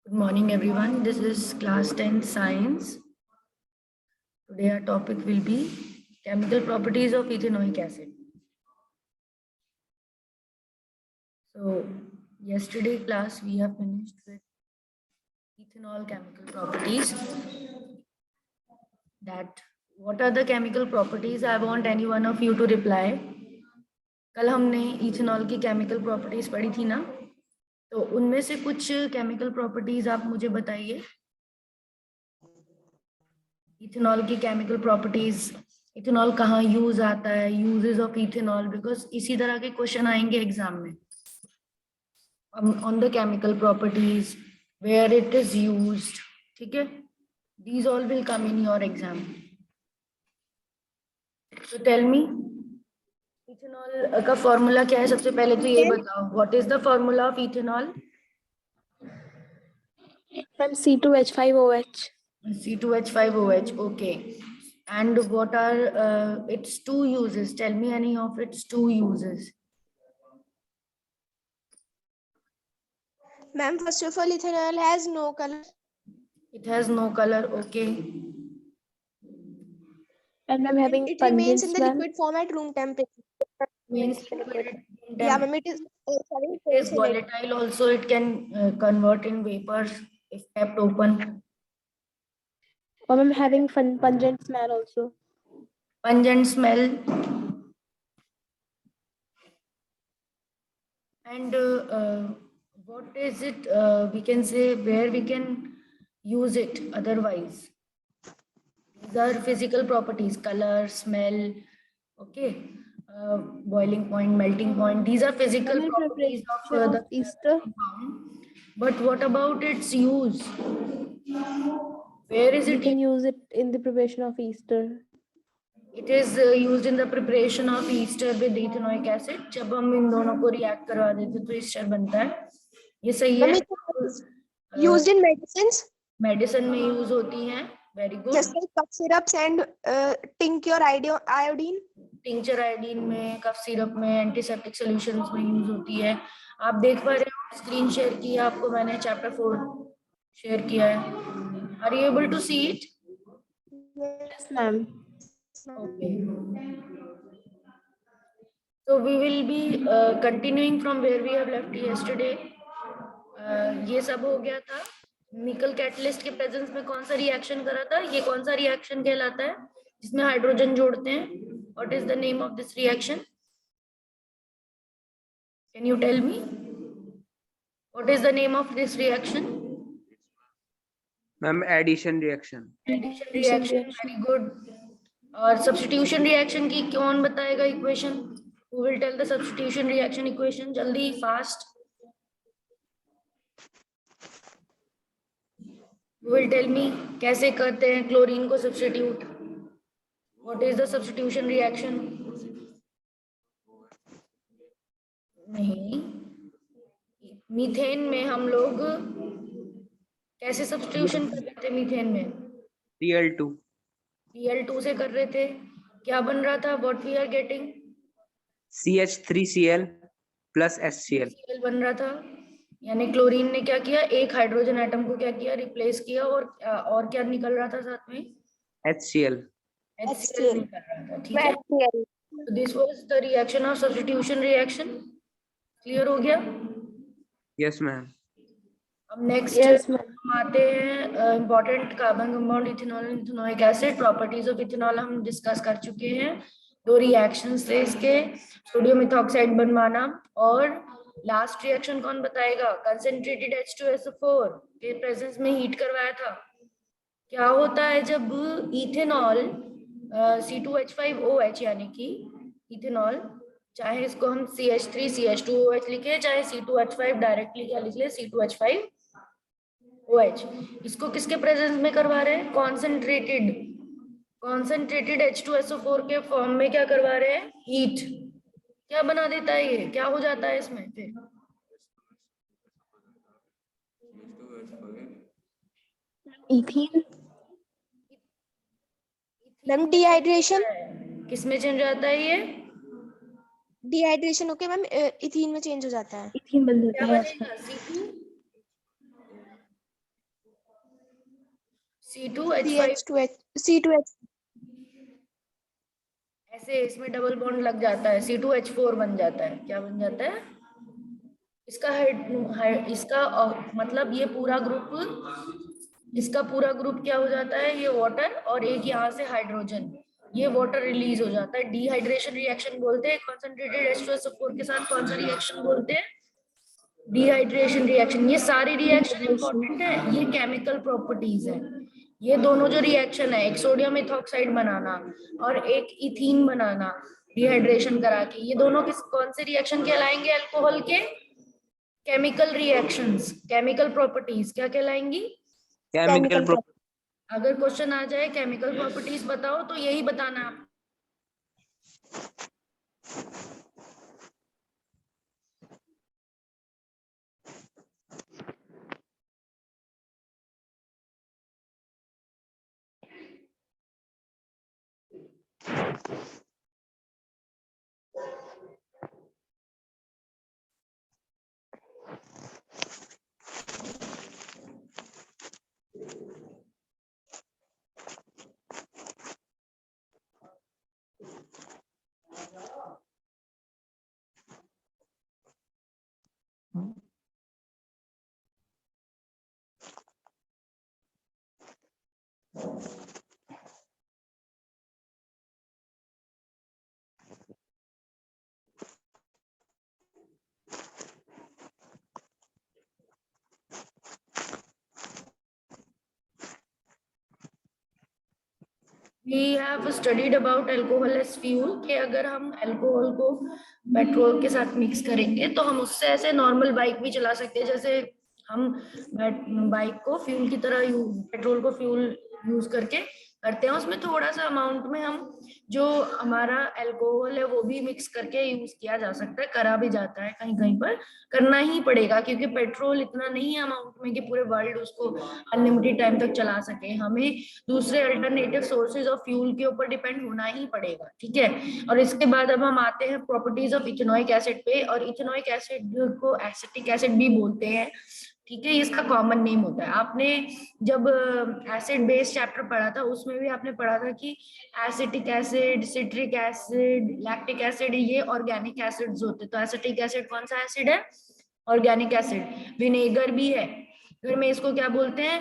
Good morning, everyone. This is class 10 science. Today our topic will be chemical properties of ethanoic acid. So yesterday class we have finished with ethanol chemical properties. That what are the chemical properties? I want any one of you to reply. कल हमने ethanol की chemical properties पढ़ी थी ना, तो उनमें से कुछ केमिकल प्रॉपर्टीज आप मुझे बताइए। इथेनॉल की केमिकल प्रॉपर्टीज, इथेनॉल कहाँ यूज आता है, यूजेस ऑफ इथेनॉल, बिकॉज इसी तरह के क्वेश्चन आएंगे एग्जाम में on the chemical properties, where it is used, ठीक है। These all will come in your exam. तो टेल मी, इथेनॉल का फॉर्मूला क्या है? सबसे पहले तो ये बताओ, what is the formula of ethanol? C2H5OH. C2H5OH, okay. And what are its two uses? Tell me any of its two uses. Ma'am, first of all, ethanol has no color. It has no color, okay. And ma'am, having it remains in the liquid form at room temperature. Yeah, ma'am, it is volatile also. It can convert in vapor if kept open. Or ma'am, having pungent smell also. Pungent smell. And what is it? We can say where we can use it otherwise. These are physical properties: color, smell, okay, boiling point, melting point. These are physical properties of the Ester. compound. But what about its use? Where is it? You can use it in the preparation of Ester. It is used in the preparation of ester with ethanoic acid. जब हम इन दोनों को react करवा देते तो ester बनता है। ये सही है। Used in medicines. मेडिसिन में यूज होती हैं। Very good. Just like cough syrups and tincture iodine. Tincture iodine में, कफ सिरप में, एंटीसेप्टिक सॉल्यूशंस में यूज होती है। आप देख पा रहे हो, स्क्रीन शेयर की है आपको मैंने, चैप्टर 4 शेयर किया है। Are you able to see it? Yes, ma'am. Okay. So we will be continuing from where we have left yesterday. ये सब हो गया था। निकल कैटलिस्ट के प्रेजेंस में कौन सा रिएक्शन करा था? ये कौन सा रिएक्शन कहलाता है जिसमें हाइड्रोजन जोड़ते हैं? What is the name of this reaction? Can you tell me? What is the name of this reaction? Ma'am, addition reaction. Addition reaction, very good. और substitution reaction की कौन बताएगा equation? Who will tell the substitution reaction equation? जल्दी, fast. Who will tell me कैसे करते हैं chlorine को substitute? What is the substitution reaction? नहीं, मीथेन में हम लोग कैसे सब्स्टिट्यूशन कर रहे थे? मीथेन में Cl2 से कर रहे थे। क्या बन रहा था? What we are getting? CH3Cl plus HCl बन रहा था। यानी क्लोरीन ने क्या किया? एक हाइड्रोजन एटम को क्या किया? रिप्लेस किया। और क्या निकल रहा था साथ में? HCl निकल रहा था, ठीक है। So this was the reaction of substitution reaction. Clear हो गया? Yes, ma'am. अब नेक्स्ट हम आते हैं important carbon compound ethanol and ethanoic acid. Properties of ethanol हम डिस्कस कर चुके हैं। दो रिएक्शंस थे इसके, सोडियम इथॉक्साइड बनवाना, और लास्ट रिएक्शन कौन बताएगा? कंसंट्रेटेड H2SO4 के प्रेजेंस में हीट करवाया था। क्या होता है जब इथेनॉल C2H5OH यानी कि इथेनॉल, चाहे इसको हम CH3 CH2OH लिखे, चाहे C2H5 डायरेक्टली क्या लिख ले, C2H5OH, इसको किसके प्रेजेंस में करवा रहे हैं? कॉन्सेंट्रेटेड H2SO4 के फॉर्म में क्या करवा रहे हैं? हीट। क्या बना देता है ये? क्या हो जाता है इसमें फिर? इथीन। Ma'am dehydration. किसमें चेंज जाता है ये? डिहाइड्रेशन होके मैम इथीन में चेंज हो जाता है। इथीन बन जाता है। C2 C2H5 C2H ऐसे इसमें डबल बॉन्ड लग जाता है, C2H4 बन जाता है। क्या बन जाता है? मतलब ये पूरा ग्रुप, इसका पूरा ग्रुप क्या हो जाता है? ये वाटर और एक यहाँ से हाइड्रोजन, ये वाटर रिलीज हो जाता है। डिहाइड्रेशन रिएक्शन बोलते हैं। कंसंट्रेटेड H2SO4 के साथ कौन सा रिएक्शन बोलते हैं? Dehydration reaction. ये सारी रिएक्शन इंपॉर्टेंट है, ये केमिकल प्रॉपर्टीज है। ये दोनों जो रिएक्शन है, एक सोडियम इथॉक्साइड बनाना और एक इथीन बनाना डिहाइड्रेशन करा के, ये दोनों कौन से रिएक्शन कहलाएंगे? अल्कोहल के केमिकल रिएक्शंस, केमिकल प्रॉपर्टीज क्या कहलाएंगी? केमिकल अगर क्वेश्चन आ जाए केमिकल प्रॉपर्टीज बताओ तो यही बताना आप। We have studied about alcohol as fuel कि अगर हम अल्कोहल को पेट्रोल के साथ मिक्स करेंगे तो हम उससे ऐसे नॉर्मल बाइक भी चला सकते हैं। जैसे हम बाइक को फ्यूल की तरह पेट्रोल को फ्यूल यूज करके करते हैं, उसमें थोड़ा सा अमाउंट में हम जो हमारा अल्कोहल है वो भी मिक्स करके यूज किया जा सकता है, करा भी जाता है। कहीं कहीं पर करना ही पड़ेगा क्योंकि पेट्रोल इतना नहीं है अमाउंट में कि पूरे वर्ल्ड उसको अनलिमिटेड टाइम तक चला सके। हमें दूसरे अल्टरनेटिव सोर्सेज ऑफ फ्यूल के ऊपर डिपेंड होना ही पड़ेगा, ठीक है। और इसके बाद अब हम आते हैं प्रॉपर्टीज ऑफ इथेनॉइक एसिड पे। और इथेनॉइक एसिड को एसिटिक एसिड भी बोलते हैं, ठीक है। इसका कॉमन नेम होता है। आपने जब एसिड बेस चैप्टर पढ़ा था उसमें भी आपने पढ़ा था कि acetic acid, citric acid, lactic acid ये ऑर्गेनिक एसिड्स होते हैं। तो एसिटिक एसिड कौन सा एसिड है? Organic acid. विनेगर भी है, घर में इसको क्या बोलते हैं?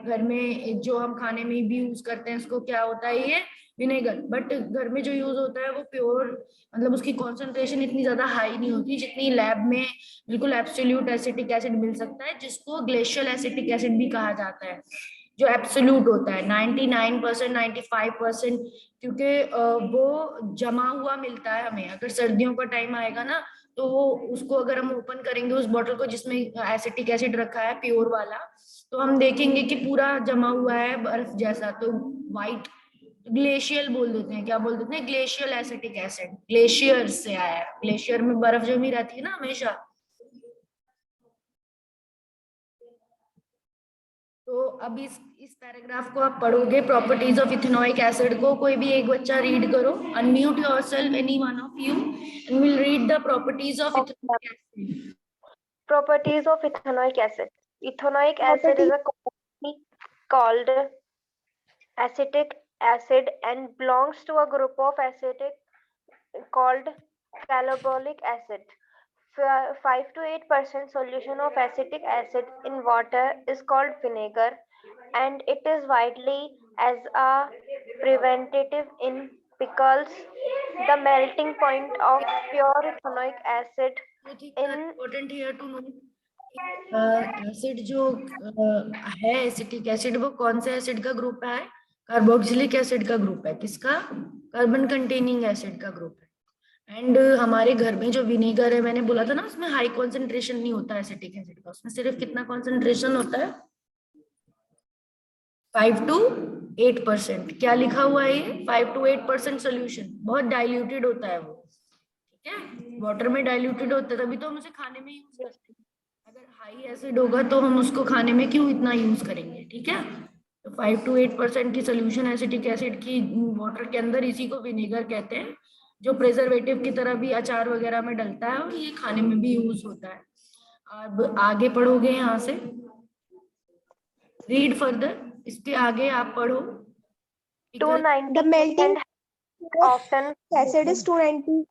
घर में जो हम खाने में भी यूज करते हैं इसको क्या होता है? ये विनेगर। बट घर में जो यूज होता है वो प्योर, मतलब उसकी कॉन्सेंट्रेशन इतनी ज्यादा हाई नहीं होती जितनी लैब में बिल्कुल एब्सोल्यूट एसिटिक एसिड मिल सकता है, जिसको ग्लेशियल एसिटिक एसिड भी कहा जाता है, जो एब्सोल्यूट होता है 99%, 95%, क्योंकि वो जमा हुआ मिलता है हमें। अगर सर्दियों का टाइम आएगा ना तो वो उसको अगर हम ओपन करेंगे उस बॉटल को जिसमें एसिटिक एसिड रखा है प्योर वाला, तो हम देखेंगे कि पूरा जमा हुआ है बर्फ जैसा। तो व्हाइट ग्लेशियल बोल देते हैं। क्या बोल देते हैं? Glacial acetic acid. ग्लेशियर से आया है, ग्लेशियर में बर्फ जमी रहती है ना हमेशा। तो अब इस पैराग्राफ को आप पढ़ोगे, प्रॉपर्टीज ऑफ इथेनॉइक एसिड को। कोई भी एक बच्चा रीड करो, unmute yourself any one of you and will read the properties of ethanoic acid. Properties of ethanoic acid. Ethanoic acid is a compound called acetic acid and belongs to a group of acetic called carbolic acid. 5 to 8% solution of acetic acid in water is called vinegar, and it is widely as a preventative in pickles. The melting point of pure ethanoic acid in important here to note acid जो है acetic acid, वो कौन से acid का group है? Carboxylic acid का group है। किसका? कार्बन कंटेनिंग एसिड का ग्रुप है। एंड हमारे घर में जो विनेगर है, मैंने बोला था ना उसमें हाई कॉन्सेंट्रेशन नहीं होता एसिटिक एसिड का, उसमें सिर्फ कितना कॉन्सेंट्रेशन होता है? 5 to 8%। क्या लिखा हुआ है ये? 5 to 8% सोल्यूशन। बहुत डाइल्यूटेड होता है वो, ठीक है। वाटर में डाइल्यूटेड होता है, तभी तो हम उसे खाने में यूज करते हैं। अगर हाई एसिड होगा तो हम उसको खाने में क्यों इतना यूज करेंगे, ठीक है। तो 5 to 8% की सोल्यूशन एसिटिक एसिड की वाटर के अंदर, इसी को विनेगर कहते हैं, जो प्रिजर्वेटिव की तरह भी अचार वगैरह में डलता है और ये खाने में भी यूज होता है। अब आगे पढ़ोगे यहाँ से। रीड फर्दर, इसके आगे आप पढ़ो। 290 The melting and often acid is 290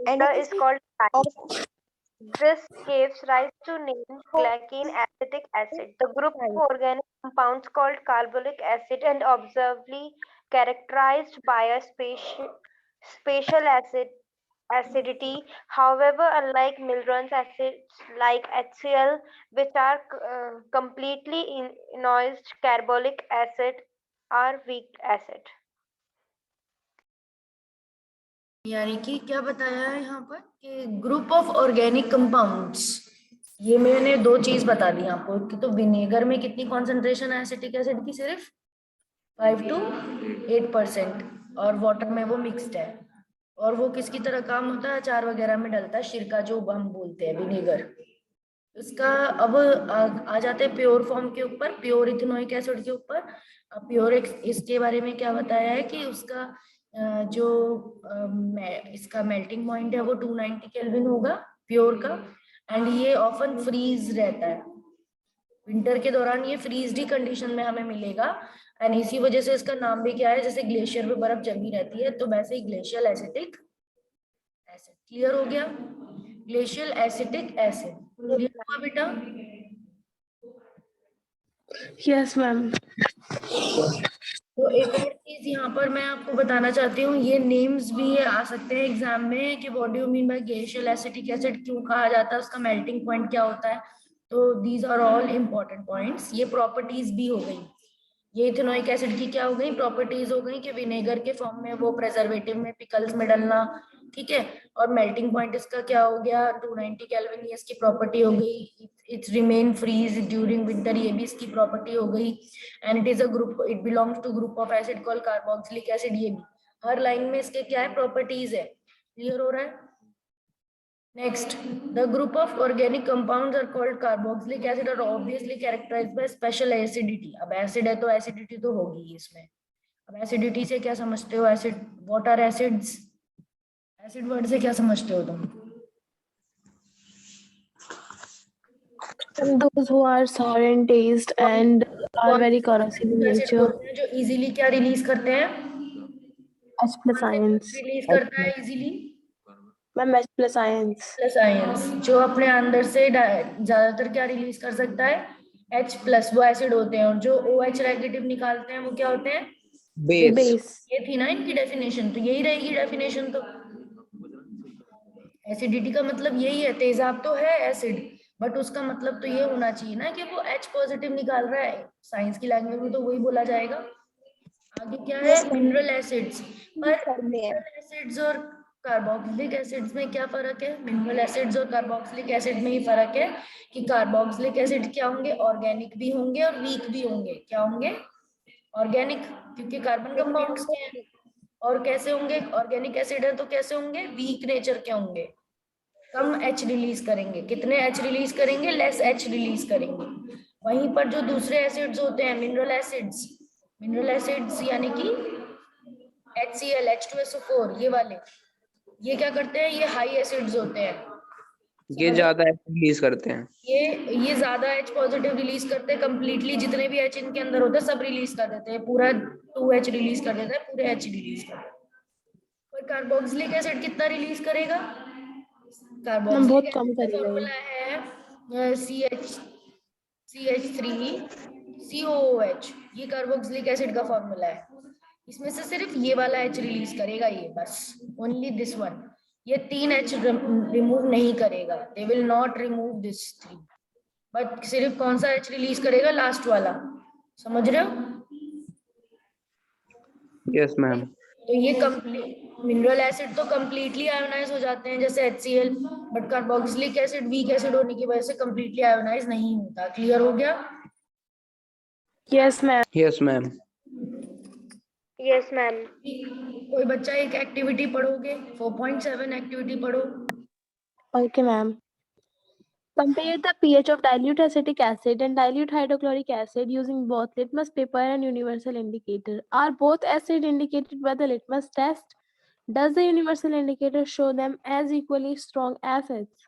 and the it is called lime. of This gives rise to name glycine acetic acid. The group of organic compounds called carbolic acid and observably characterized by a spatial acidity. However, unlike Milron's acids like HCl, which are completely ionized, carbolic acid are weak acid. यानी कि क्या बताया है यहाँ पर कि group of organic compounds, ये मैंने दो चीज बता दी आपको कि तो विनेगर में कितनी कॉन्सेंट्रेशन है एसिटिक एसिड की, सिर्फ 5 to 8%, और वाटर में वो मिक्स्ड है। और वो किसकी तरह काम होता है, अचार वगैरह में डलता है, सिरका जो हम बोलते हैं विनेगर। इसका अब आ जाते हैं प्योर फॉर्म के ऊपर, प्योर इथेनोइक एसिड के ऊपर। प्योर इसके बारे में क्या बताया है कि उसका जो इसका मेल्टिंग पॉइंट है वो 290 केल्विन होगा प्योर का, एंड ये ऑफन फ्रीज रहता है, विंटर के दौरान ये फ्रीज्ड कंडीशन में हमें मिलेगा। एंड इसी वजह से इसका नाम भी क्या है, जैसे ग्लेशियर में बर्फ जमी रहती है तो वैसे ही ग्लेशियल एसिटिक एसिड। क्लियर हो गया? ग्लेशियल एसिटिक एसिड क्लियर हुआ बेटा? yes ma'am. तो एक और चीज यहाँ पर मैं आपको बताना चाहती हूँ, ये नेम्स भी आ सकते हैं एग्जाम में कि what do you mean by glacial acetic acid, क्यों कहा जाता है, उसका मेल्टिंग पॉइंट क्या होता है। तो these are all important points. ये प्रॉपर्टीज भी हो गई, ये इथेनोइक एसिड की क्या हो गई, प्रॉपर्टीज हो गई कि विनेगर के फॉर्म में वो प्रेजर्वेटिव में पिकल्स में डलना, ठीक है। और मेल्टिंग पॉइंट इसका क्या हो गया, 290 केल्विन, ये इसकी प्रॉपर्टी हो गई। It's remain freeze during winter, ये भी इसकी प्रॉपर्टी हो गई। And it is a group, it belongs to group of acid called carboxylic acid. ये भी हर लाइन में इसके क्या है, प्रॉपर्टीज है। क्लियर हो रहा है? Next, the group of organic compounds are called carboxylic acid are obviously characterized by special acidity. अब एसिड है तो एसिडिटी तो होगी ही इसमें। अब एसिडिटी से क्या समझते हो, acid, what are acids, acid word से क्या समझते हो तुम? And those who are sour in taste and are very corrosive in acid nature. होते हैं जो इजीली क्या रिलीज करते हैं, H plus ions. रिलीज करता है easily Ma'am, H plus ions. Plus ions, जो अपने अंदर से ज्यादातर क्या रिलीज कर सकता है, H प्लस, वो एसिड होते हैं। और जो OH नेगेटिव निकालते हैं वो क्या होते हैं, बेस। Base. ये थी ना इनकी डेफिनेशन, तो यही रहेगी डेफिनेशन। तो एसिडिटी का मतलब यही है, तेजाब तो है एसिड, बट उसका मतलब तो ये होना चाहिए ना कि वो H पॉजिटिव निकाल रहा है, साइंस की लैंग्वेज में तो वही बोला जाएगा। आगे क्या है, मिनरल एसिड्स। पर मिनरल एसिड्स और कार्बोक्सिलिक एसिड्स में क्या फर्क है, मिनरल एसिड्स और कार्बोक्सिलिक एसिड में ही फर्क है कि कार्बोक्सिलिक एसिड क्या होंगे, ऑर्गेनिक भी होंगे और वीक भी होंगे। क्या होंगे, ऑर्गेनिक, क्योंकि कार्बन कंपाउंड्स के हैं। और कैसे होंगे, ऑर्गेनिक एसिड है तो कैसे होंगे, वीक नेचर के होंगे, कम H रिलीज करेंगे। कितने H रिलीज करेंगे, लेस H रिलीज करेंगे। वहीं पर जो दूसरे एसिड्स होते हैं, मिनरल एसिड्स यानी कि HCl, H2SO4, ये वाले, ये क्या करते हैं, ये हाई एसिड्स होते हैं। ये ज्यादा रिलीज करते हैं, ये ज्यादा H पॉजिटिव रिलीज करते हैं, कंप्लीटली जितने भी H इनके अंदर होते हैं सब रिलीज कर देते हैं, पूरा 2H रिलीज कर देते हैं, पूरे H रिलीज कर देते हैं। पर कार्बोक्सिलिक एसिड कितना रिलीज करेगा, मैम बहुत कार्बोक्सिलिक कम एसिड का करेगा ये। फॉर्मूला है CH3COOH, ये कार्बोक्सिलिक एसिड का फॉर्मूला है। इसमें से सिर्फ ये वाला H रिलीज करेगा, ये बस, ओनली दिस वन। ये 3 H रिमूव नहीं करेगा, they will not remove this 3, but सिर्फ कौन सा H रिलीज करेगा, लास्ट वाला। समझ रहे हो? Yes ma'am. तो ये मिनरल एसिड तो कंप्लीटली आयोनाइज हो जाते हैं जैसे HCl, but carboxylic acid weak acid होने की वजह से कंप्लीटली आयोनाइज नहीं होता। क्लियर हो गया? Yes ma'am. Yes ma'am. Yes, ma'am. कोई बच्चा एक एक्टिविटी पढ़ोगे, 4.7 एक्टिविटी पढ़ो। Okay ma'am. Compare the pH of dilute acetic acid and dilute hydrochloric acid using both litmus paper and universal indicator. Are both acids indicated by the litmus test? Does the universal indicator show them as equally strong acids?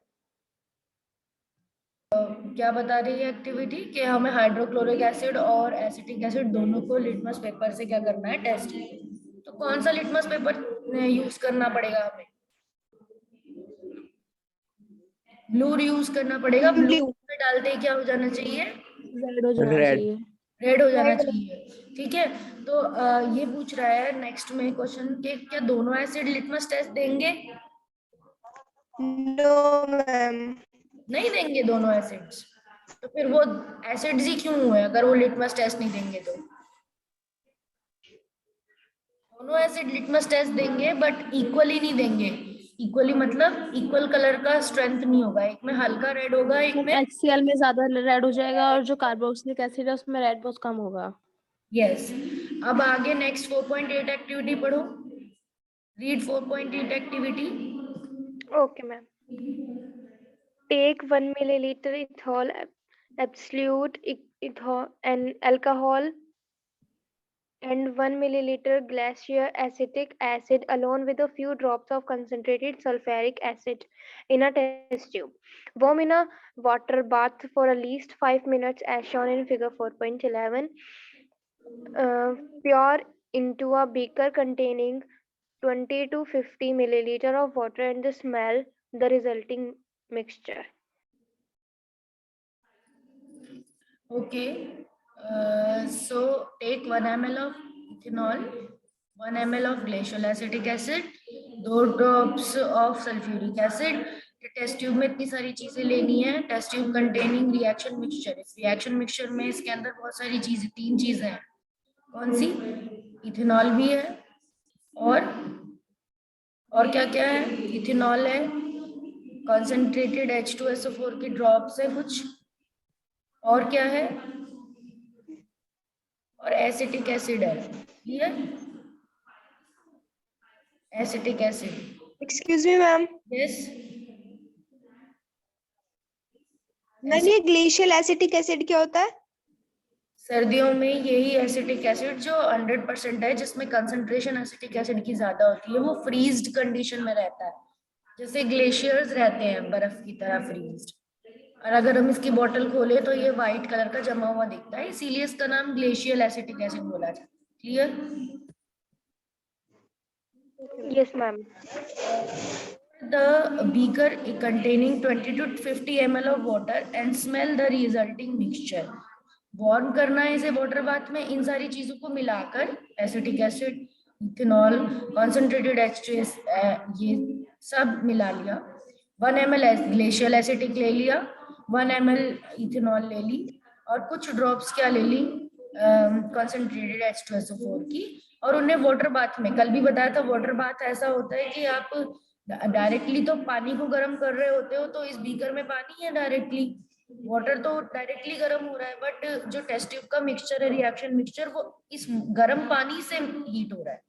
क्या बता रही है activity कि हमें hydrochloric acid और acetic acid दोनों को litmus paper से क्या करना है, टेस्ट। तो कौन सा लिटमस पेपर यूज करना पड़ेगा हमें? ब्लू यूज करना पड़ेगा। ब्लू में डालते ही क्या हो जाना चाहिए? रेड हो जाना रेड। चाहिए। रेड हो जाना चाहिए। ठीक है, तो ये पूछ रहा है नेक्स्ट में क्वेश्चन के क्या दोनों एसिड लिटमस टेस्ट देंगे? No ma'am. नहीं देंगे दोनों एसिड्स। तो फिर वो एसिड्स ही क्यों हुए अगर वो लिटमस टेस्ट नहीं देंगे? तो दोनों एसिड लिटमस टेस्ट देंगे बट इक्वली नहीं देंगे। इक्वली मतलब इक्वल कलर का स्ट्रेंथ नहीं होगा, एक में हल्का रेड होगा, एक में HCl में ज्यादा रेड हो जाएगा और जो कार्बोक्सिलिक एसिड है उसमें रेड बहुत कम होगा। यस। अब आगे नेक्स्ट 4.8 एक्टिविटी पढ़ो। Read 4.8 activity. Okay, ma'am. Take 1 milliliter ethyl absolute ethyl and alcohol and 1 milliliter glacier acetic acid along with a few drops of concentrated sulfuric acid in a test tube. Warm in a water bath for at least 5 minutes as shown in figure 4.11. Pour into a beaker containing 20 to 50 milliliter of water and smell the resulting mixture. Okay. So take 1 ml of ethanol, 1 ml of glacial acetic acid, 2 drops of sulfuric acid। Test tube में इतनी सारी चीजें लेनी है। Test tube containing reaction mixture. इस reaction mixture में इसके अंदर बहुत सारी चीजें, 3 चीजें हैं। कौन सी? इथेनॉल भी है और क्या क्या है? इथेनॉल है, कॉन्सेंट्रेटेड H2SO4 की ड्रॉप्स है कुछ, और क्या है? और एसिटिक एसिड है। Clear? Acetic acid. Excuse me, ma'am. Yes. Ma'am ये ग्लेशियल एसिटिक एसिड क्या होता है? सर्दियों में यही एसिटिक एसिड जो 100% है, जिसमें कंसंट्रेशन एसिटिक एसिड की ज्यादा होती है, वो फ्रीज्ड कंडीशन में रहता है, जैसे ग्लेशियर्स रहते हैं बर्फ की तरह फ्रीज्ड। और अगर हम इसकी बोतल खोले तो ये व्हाइट कलर का जमा हुआ दिखता है, इसीलिए इसका नाम ग्लेशियल एसिटिक एसिड बोला जाता है। Clear? Yes, ma'am. The beaker containing 20 to 50 ml of water and smell the resulting mixture। Warm करना है इसे वाटर बाथ में, इन सारी चीजों को मिलाकर acetic acid, ethanol, concentrated H2S, ये सब मिला लिया। 1 ml ग्लेशियल एसिटिक ले लिया, 1 ml इथेनॉल ले ली, और कुछ ड्रॉप्स क्या ले ली, कॉन्सेंट्रेटेड H2SO4 की, और उन्हें वाटर बाथ में, कल भी बताया था वाटर बाथ ऐसा होता है कि आप डायरेक्टली तो पानी को गर्म कर रहे होते हो, तो इस बीकर में पानी है डायरेक्टली, वाटर तो डायरेक्टली गर्म हो रहा है, बट जो टेस्ट ट्यूब का मिक्सचर है, रिएक्शन मिक्सचर, वो इस गर्म पानी से हीट हो रहा है।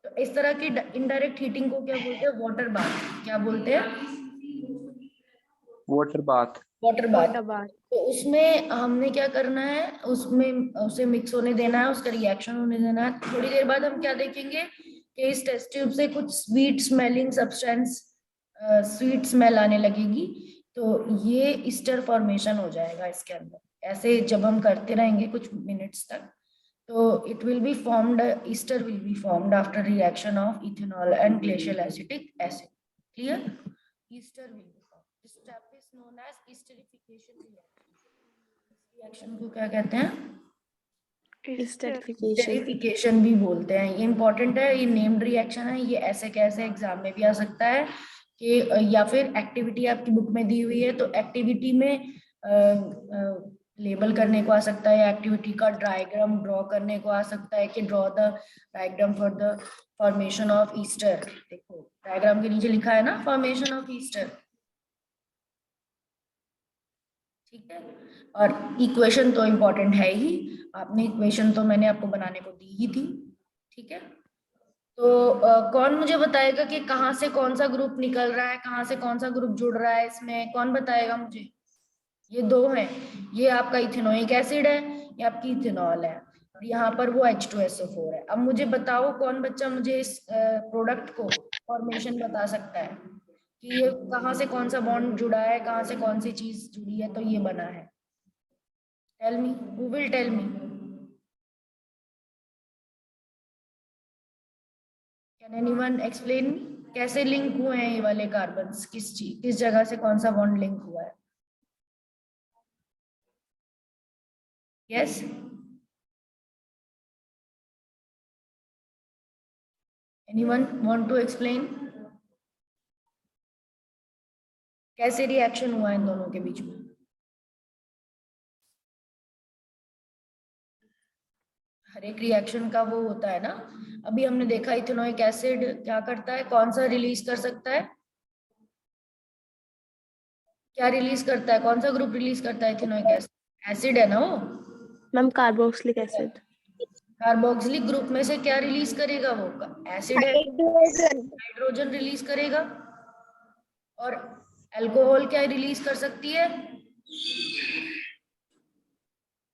तो इस तरह की इनडायरेक्ट हीटिंग को क्या बोलते हैं? Water bath. क्या बोलते हैं? Water bath. Water bath. बार तो उसमें हमने क्या करना है, उसमें उसे मिक्स होने देना है, उसका रिएक्शन होने देना है। थोड़ी देर बाद हम क्या देखेंगे कि इस टेस्ट ट्यूब से कुछ sweet smelling substance, sweet smell आने लगेगी, तो ये ईस्टर फॉर्मेशन हो जाएगा इसके अंदर। ऐसे जब हम करते रहेंगे कुछ मिनट्स तक, तो it will be formed, ester will be formed after reaction of ethanol and glacial acetic acid. Clear? Ester will be formed. This step is known as esterification reaction. Reaction को क्या कहते हैं? स्टैटिफिकेशन। स्टेरिफिकेशन भी बोलते हैं। ये इंपॉर्टेंट है, ये नेम्ड रिएक्शन है। ये ऐसे कैसे एग्जाम में भी आ सकता है कि या फिर एक्टिविटी आपकी बुक में दी हुई है तो एक्टिविटी में लेबल करने को आ सकता है, एक्टिविटी का डायग्राम ड्रॉ करने को आ सकता है कि draw the diagram for the formation of Easter. देखो डायग्राम के नीचे लिखा है ना, फॉर्मेशन ऑफ ईस्टर। ठीक है, और इक्वेशन तो इम्पोर्टेंट है ही, आपने इक्वेशन तो मैंने आपको बनाने को दी ही थी। ठीक है, तो कौन मुझे बताएगा कि कहाँ से कौन सा ग्रुप निकल रहा है, कहाँ से कौन सा ग्रुप जुड़ रहा है इसमें? कौन बताएगा मुझे? ये दो हैं, ये आपका इथेनोइक एसिड है, ये आपकी इथेनॉल है, और यहाँ पर वो H2SO4 है। अब मुझे बताओ कौन बच्चा मुझे इस प्रोडक्ट को फॉर्मेशन बता सकता है? कि ये कहाँ से कौन सा बॉन्ड जुड़ा है, कहाँ से कौन सी चीज जुड़ी है, तो ये बना है। Tell me, who will tell me? Can anyone explain कैसे लिंक हुए हैं ये वाले कार्बन्स, किस जगह से कौन सा बॉन्ड लिंक हुआ है? Yes, anyone want to explain कैसे रिएक्शन हुआ इन दोनों के बीच में? हर एक रिएक्शन का वो होता है ना। अभी हमने देखा इथेनोइक एसिड क्या करता है, कौन सा रिलीज कर सकता है, क्या रिलीज करता है, कौन सा ग्रुप रिलीज करता है इथेनोइक एसिड? एसिड है ना वो। Ma'am carboxylic acid. Carboxylic group में से क्या रिलीज करेगा वो? एसिड है, हाइड्रोजन रिलीज करेगा। और अल्कोहल क्या रिलीज कर सकती है?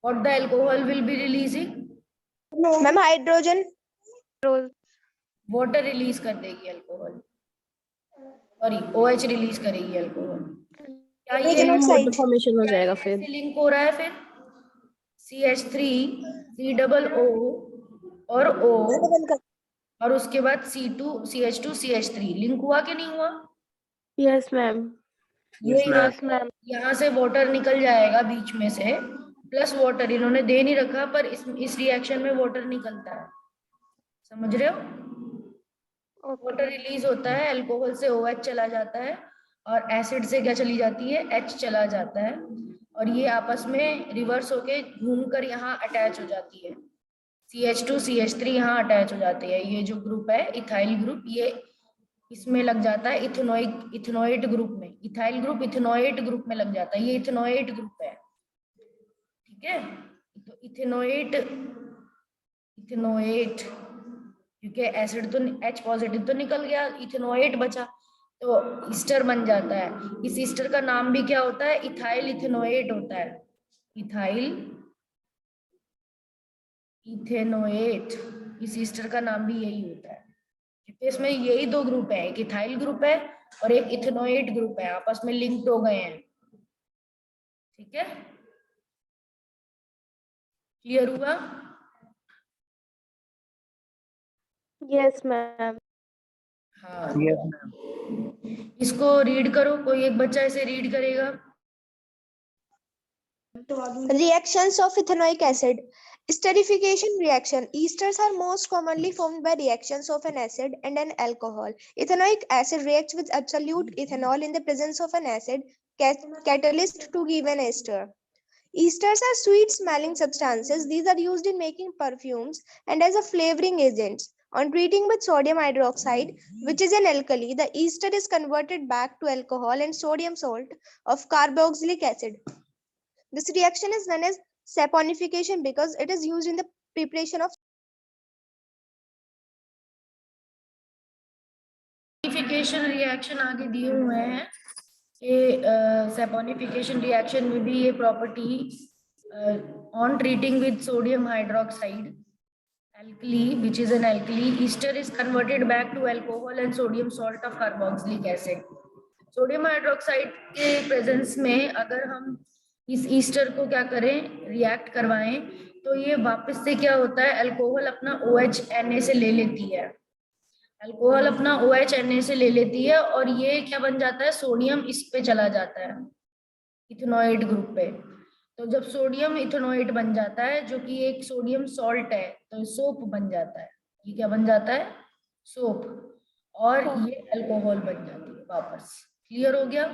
What the alcohol will be releasing? Ma'am hydrogen. Water release कर देगी अल्कोहल, सॉरी OH रिलीज करेगी अल्कोहल। क्या ये मोटर फॉर्मेशन हो जाएगा फिर। ऐसे लिंक हो रहा है फिर CH3 COO और O और उसके बाद C2 CH2 CH3 लिंक हुआ कि नहीं हुआ? Yes ma'am. ये Yes, ma'am. यहाँ से वाटर निकल जाएगा बीच में से, प्लस वाटर इन्होंने दे नहीं रखा पर इस रिएक्शन में वाटर निकलता है, समझ रहे हो? वाटर रिलीज होता है, अल्कोहल से OH चला जाता है और एसिड से क्या चली जाती है? H चला जाता है और ये आपस में रिवर्स होके घूमकर यहाँ अटैच हो जाती है। CH2 CH3 यहाँ अटैच हो जाती है। ये जो ग्रुप है इथाइल ग्रुप, ये इसमें लग जाता है इथेनोइट ग्रुप में। इथाइल ग्रुप इथेनोइट ग्रुप में लग जाता है, ये इथेनोइट ग्रुप है, ठीक है? तो इथेनोइट क्योंकि एसिड तो H पॉजिटिव तो निकल गया, इथेनोइट बचा तो ईस्टर बन जाता है। इस ईस्टर का नाम भी क्या होता है? इथाइल इथेनोइट होता है। इथाइल इथेनोइट, इस ईस्टर का नाम भी यही होता है क्योंकि इसमें यही दो ग्रुप है, एक इथाइल ग्रुप है और एक इथेनोइट ग्रुप है, आपस में लिंक्ड हो गए हैं, ठीक है? क्लियर हुआ? Yes ma'am. हाँ, Yes, ma'am. इसको रीड करो, कोई एक बच्चा इसे रीड करेगा। Reactions of ethanoic acid. Esterification reaction. Esters are most commonly formed by reactions of an acid and an alcohol. Ethanoic acid reacts with absolute ethanol in the presence of an acid catalyst to give an ester. Esters are sweet smelling substances. These are used in making perfumes and as a flavoring agents. On treating with sodium hydroxide, which is an alkali, the ester is converted back to alcohol and sodium salt of carboxylic acid. This reaction is known as saponification because it is used in the preparation of saponification reaction आगे दिए हुए हैं कि saponification reaction में भी ये property on treating with sodium hydroxide alkali, which is an alkali, ester is converted back to alcohol and sodium salt of carboxylic acid. Sodium hydroxide के presence में अगर हम इस ईस्टर को क्या करें, रिएक्ट करवाएं, तो ये वापस से क्या होता है, अल्कोहल अपना OH Na से ले लेती है, अल्कोहल अपना OH Na से ले लेती है और ये क्या बन जाता है, सोडियम इस पे चला जाता है, इथेनोइड ग्रुप पे। तो जब सोडियम इथेनोइट बन जाता है जो कि एक सोडियम सॉल्ट है, तो सोप बन जाता है। ये क्या बन जाता है? सोप, और ये अल्कोहल बन जाती है वापस। क्लियर हो गया?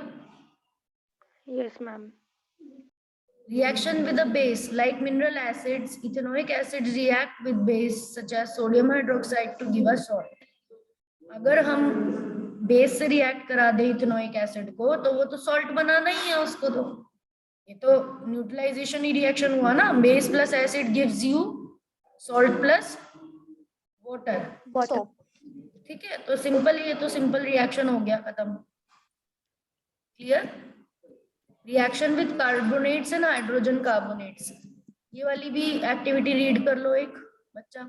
Yes ma'am. Reaction with a base like mineral acids, ethanoic acids react with base such as sodium hydroxide to give us salt. अगर हम बेस से रिएक्ट करा दे इथेनोइक एसिड को तो वो तो सॉल्ट बनाना ही है उसको, तो ये तो न्यूट्रलाइजेशन ही रिएक्शन हुआ ना, base plus acid gives you salt plus water, ठीक है? तो सिंपल, ये तो सिंपल रिएक्शन हो गया, खत्म। Clear? Reaction with carbonates and hydrogen carbonates, ये वाली भी एक्टिविटी रीड कर लो एक। बच्चा।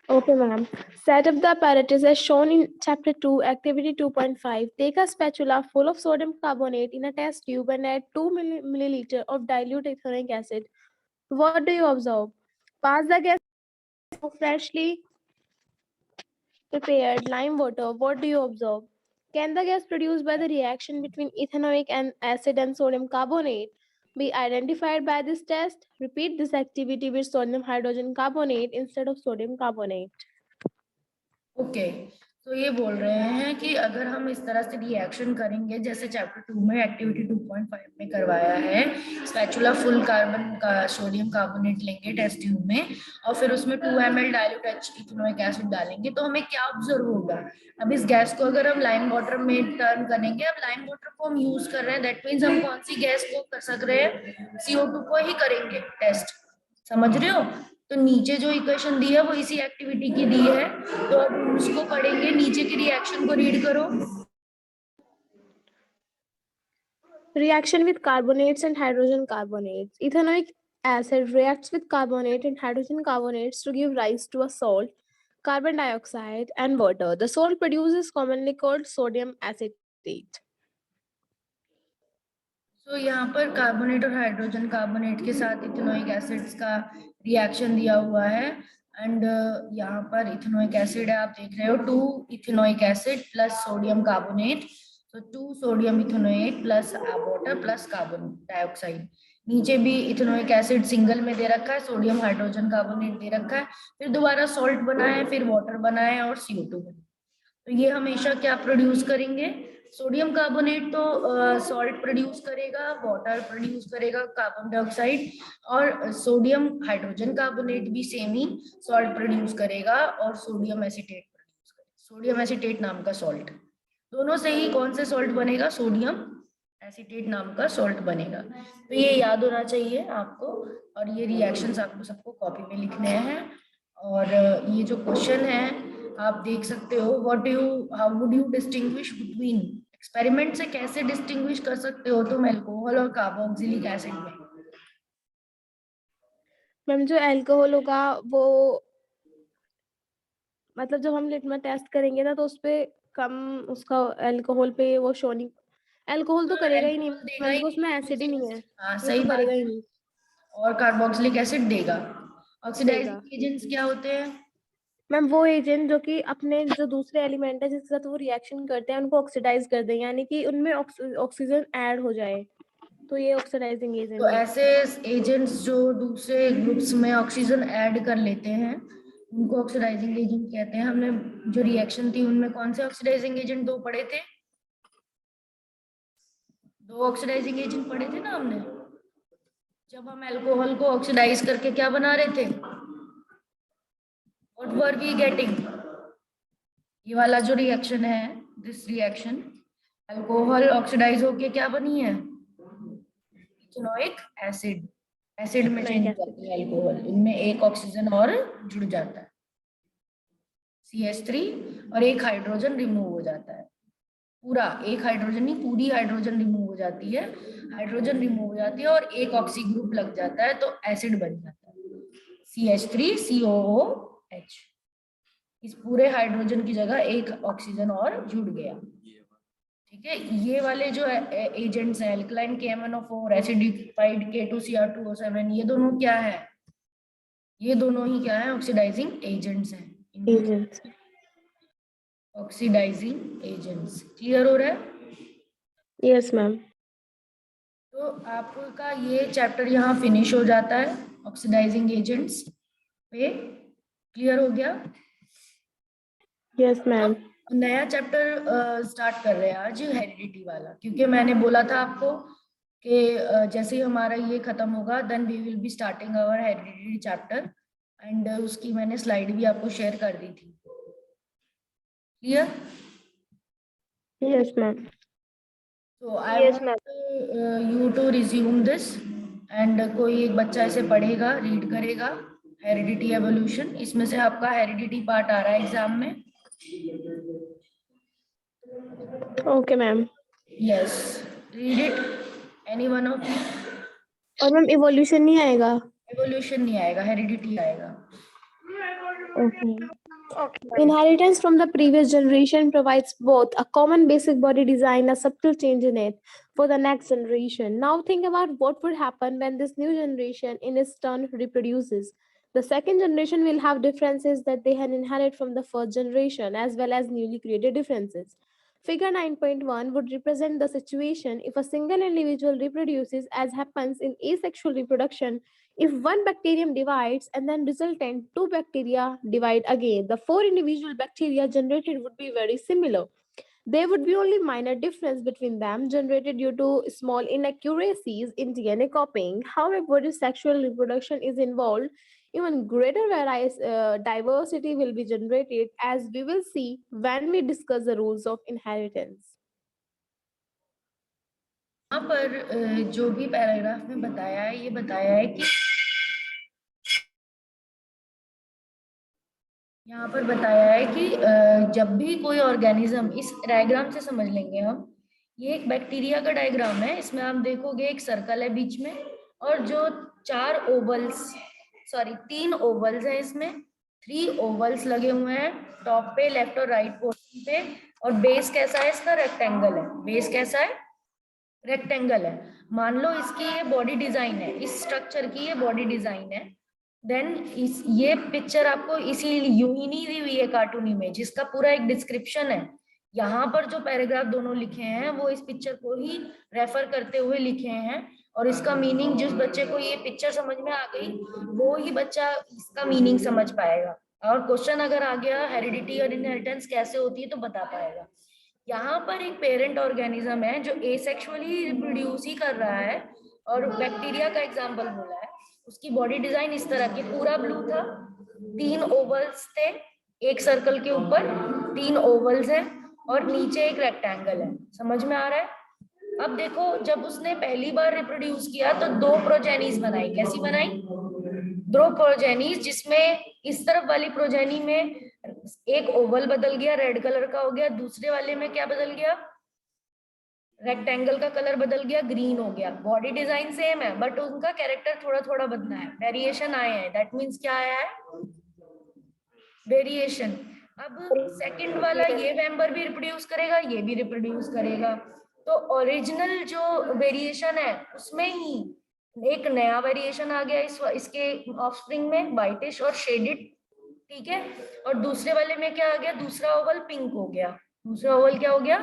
Okay, ma'am. Set up the apparatus as shown in chapter 2, activity 2.5. Take a spatula full of sodium carbonate in a test tube and add 2 milliliter of dilute ethanoic acid. What do you observe? Pass the gas to freshly prepared lime water. What do you observe? Can the gas produced by the reaction between ethanoic and acid and sodium carbonate be identified by this test? Repeat this activity with sodium hydrogen carbonate instead of sodium carbonate. Okay, तो ये बोल रहे हैं कि अगर हम इस तरह से रिएक्शन करेंगे जैसे चैप्टर 2 में एक्टिविटी 2.5 में करवाया है, स्पैचुला फुल कार्बन का सोडियम कार्बोनेट लेंगे टेस्ट ट्यूब में और फिर उसमें 2 ml डाइल्यूट इथेनोइक एसिड डालेंगे, तो हमें क्या ऑब्जर्व होगा? अब इस गैस को अगर हम लाइम वाटर में टर्न करेंगे, अब लाइम वाटर को हम यूज कर रहे हैं, दैट मीन्स हम कौन सी गैस को कर सक रहे हैं? CO2 को ही करेंगे टेस्ट, समझ रहे हो? तो नीचे जो इक्वेशन दी है वो इसी एक्टिविटी की दी है, तो अब हम उसको पढ़ेंगे, नीचे की रिएक्शन को रीड करो। Reaction with carbonates and hydrogen carbonates. Ethanoic acid reacts with carbonate and hydrogen carbonates to give rise to a salt, carbon dioxide, and water. The salt produced is commonly called sodium acetate. तो यहाँ पर carbonate और hydrogen carbonate के साथ ethanoic acids का reaction दिया हुआ है एंड यहाँ पर इथेनोइक एसिड है, आप देख रहे हो 2 ethanoic acid plus sodium carbonate, तो 2 sodium ethanoic plus water plus carbon dioxide. नीचे भी इथेनोइक एसिड सिंगल में दे रखा है, सोडियम हाइड्रोजन कार्बोनेट दे रखा है, फिर दोबारा सॉल्ट बना है, फिर वाटर बना है और CO2 बना। तो ये हमेशा क्या प्रोड्यूस करेंगे? सोडियम कार्बोनेट तो सॉल्ट प्रोड्यूस करेगा, वाटर प्रोड्यूस करेगा कार्बन डाइऑक्साइड, और सोडियम हाइड्रोजन कार्बोनेट भी सेम ही सॉल्ट प्रोड्यूस करेगा और सोडियम एसीटेट प्रोड्यूस करेगा, सोडियम एसीटेट नाम का सॉल्ट। दोनों से ही कौन से सॉल्ट बनेगा? सोडियम एसीटेट नाम का सॉल्ट बनेगा। तो ये याद होना चाहिए आपको, और ये रिएक्शंस आपको सबको कॉपी में लिखने हैं। और ये जो क्वेश्चन है आप देख सकते हो, how would you distinguish between, experiment से कैसे डिस्टिंग्विश कर सकते हो तुम अल्कोहल और कार्बोक्सिलिक एसिड में? मैम जो अल्कोहल होगा वो मतलब जब हम लिटमस टेस्ट करेंगे ना तो उसपे कम उसका अल्कोहल पे वो शो नहीं, अल्कोहल तो करेगा ही नहीं देगा ही मैम, उसमें नहीं, एसिड ही नहीं है, हाँ ये सही तो बात करेगा ही है। नहीं। और कार्बोक्सिलिक एसिड देगा। देगा। ऑक्सीडाइजिंग एजेंट्स क्या होते हैं? मैम वो एजेंट जो कि अपने जो दूसरे एलिमेंट है जिसके साथ वो रिएक्शन करते हैं उनको ऑक्सीडाइज कर दें, यानी कि उनमें ऑक्सीजन ऐड हो जाए, तो ये ऑक्सीडाइजिंग एजेंट तो है। ऐसे एजेंट्स जो दूसरे ग्रुप्स में ऑक्सीजन ऐड कर लेते हैं उनको ऑक्सीडाइजिंग एजेंट कहते हैं। हमने जो रिएक्शन थी उनमें कौन से ऑक्सीडाइजिंग एजेंट 2 पढ़े थे? 2 ऑक्सीडाइजिंग एजेंट पढ़े थे ना हमने, जब हम अल्कोहल को ऑक्सीडाइज करके क्या बना रहे थे? What were we getting? ये वाला जो रिएक्शन है, दिस रिएक्शन, अल्कोहल ऑक्सीडाइज होके क्या बनी है? इथेनोइक एसिड, एसिड में चेंज हो जाती है अल्कोहल, इनमें एक ऑक्सीजन और जुड़ जाता है CH3 और एक हाइड्रोजन रिमूव हो जाता है, पूरा एक हाइड्रोजन नहीं पूरी हाइड्रोजन रिमूव हो जाती है, हाइड्रोजन रिमूव हो जाती है और एक ऑक्सी ग्रुप लग जाता है तो एसिड बन जाता है CH3COOH। इस पूरे हाइड्रोजन की जगह एक ऑक्सीजन और जुड़ गया, ठीक है। ये वाले जो एजेंट्स हैं अल्कलाइन KMnO4, एसिडिफाइड K2Cr2O7, ये दोनों क्या है? ये दोनों ही क्या है? ऑक्सीडाइजिंग एजेंट्स हैं, ऑक्सीडाइजिंग एजेंट्स। क्लियर हो रहा है? Yes ma'am. तो आपका ये चैप्टर यहाँ फिनिश हो जाता है ऑक्सीडाइजिंग एजेंट्स पे। क्लियर हो गया? Yes ma'am. नया चैप्टर स्टार्ट कर रहे हैं आज, हेरिडिटी वाला, क्योंकि मैंने बोला था आपको कि जैसे ही हमारा ये खत्म होगा then we will be starting our heredity chapter, and उसकी मैंने स्लाइड भी आपको शेयर कर दी थी। Clear? Yes ma'am. So I want you to resume this, and कोई एक बच्चा इसे पढ़ेगा, रीड करेगा, हेरिडिटी एवोल्यूशन। इसमें से आपका हेरिडिटी पार्ट आ रहा है एग्जाम में। Okay ma'am. Yes, read it, any one of you. और मैम इवोल्यूशन नहीं आएगा? एवोल्यूशन नहीं आएगा, हेरिडिटी आएगा। Okay. Okay. Inheritance from the previous generation provides both a common basic body design, a subtle change in it for the next generation. Now think about what would happen when this new generation in its turn reproduces. The second generation will have differences that they had inherited from the first generation as well as newly created differences. Figure 9.1 would represent the situation if a single individual reproduces as happens in asexual reproduction. If one bacterium divides and then resultant two bacteria divide again, the four individual bacteria generated would be very similar. There would be only minor difference between them generated due to small inaccuracies in DNA copying. However, if sexual reproduction is involved, even greater diversity will be generated, as we will see when we discuss the rules of inheritance. यहाँ पर जो भी paragraph में बताया है, ये बताया है कि यहाँ पर बताया है कि जब भी कोई ऑर्गेनिज्म, इस डायग्राम से समझ लेंगे हम, ये एक बैक्टीरिया का डायग्राम है। इसमें आप देखोगे एक सर्कल है बीच में, और जो तीन ओवल्स हैं, इसमें 3 ओवल्स लगे हुए हैं टॉप पे, लेफ्ट और राइट पोर्शन पे। और बेस कैसा है इसका? रेक्टेंगल है। बेस कैसा है? रेक्टेंगल है। मान लो इसकी ये बॉडी डिजाइन है, इस स्ट्रक्चर की ये बॉडी डिजाइन है। देन ये पिक्चर आपको इसी यूं ही नहीं दी हुई है कार्टून इमेज, इसका पूरा एक डिस्क्रिप्शन है। यहाँ पर जो पैराग्राफ दोनों लिखे हैं वो इस पिक्चर को ही रेफर करते हुए लिखे हैं, और इसका मीनिंग जिस बच्चे को ये पिक्चर समझ में आ गई वो ही बच्चा इसका मीनिंग समझ पाएगा। और क्वेश्चन अगर आ गया हेरिडिटी और इनहेरिटेंस कैसे होती है तो बता पाएगा। यहाँ पर एक पेरेंट ऑर्गेनिज्म है जो एसेक्सुअली रिप्रोड्यूस ही कर रहा है, और बैक्टीरिया का एग्जांपल बोला है। उसकी बॉडी डिजाइन इस तरह की, पूरा ब्लू था, 3 ओवल्स थे, एक सर्कल के ऊपर 3 ओवल्स हैं, और नीचे एक रेक्टेंगल है। समझ में आ रहा है? अब देखो, जब उसने पहली बार रिप्रोड्यूस किया तो 2 प्रोजेनीज बनाई। कैसी बनाई? 2 प्रोजेनीज, जिसमें इस तरफ वाली प्रोजेनी में एक ओवल बदल गया, रेड कलर का हो गया। दूसरे वाले में क्या बदल गया? रेक्टेंगल का कलर बदल गया, ग्रीन हो गया। बॉडी डिजाइन सेम है बट उनका कैरेक्टर थोड़ा थोड़ा बदला है, वेरिएशन आए हैं। दैट मीन्स क्या आया है? वेरिएशन। अब सेकंड वाला ये मेंबर भी रिप्रोड्यूस करेगा, ये भी रिप्रोड्यूस करेगा। तो ओरिजिनल जो वेरिएशन है उसमें ही एक नया वेरिएशन आ गया इसके ऑफस्प्रिंग में, वाइटिश और शेडेड, ठीक है। और दूसरे वाले में क्या आ गया? दूसरा ओवल पिंक हो गया। दूसरा ओवल क्या हो गया?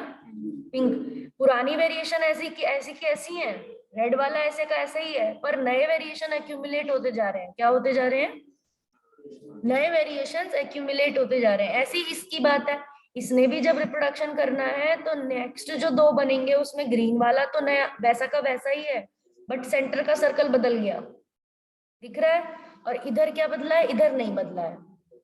पिंक। पुरानी वेरिएशन ऐसी की ऐसी है, रेड वाला ऐसे का ऐसा ही है, पर नए वेरिएशन एक्यूमुलेट होते जा रहे हैं। क्या होते जा रहे हैं? नए वेरिएशंस एक्यूमुलेट होते जा रहे हैं। ऐसी इसकी बात है, इसने भी जब रिप्रोडक्शन करना है तो नेक्स्ट जो 2 बनेंगे उसमें ग्रीन वाला तो नया वैसा का वैसा ही है, बट सेंटर का सर्कल बदल गया, दिख रहा है। और इधर क्या बदला है? इधर नहीं बदला है,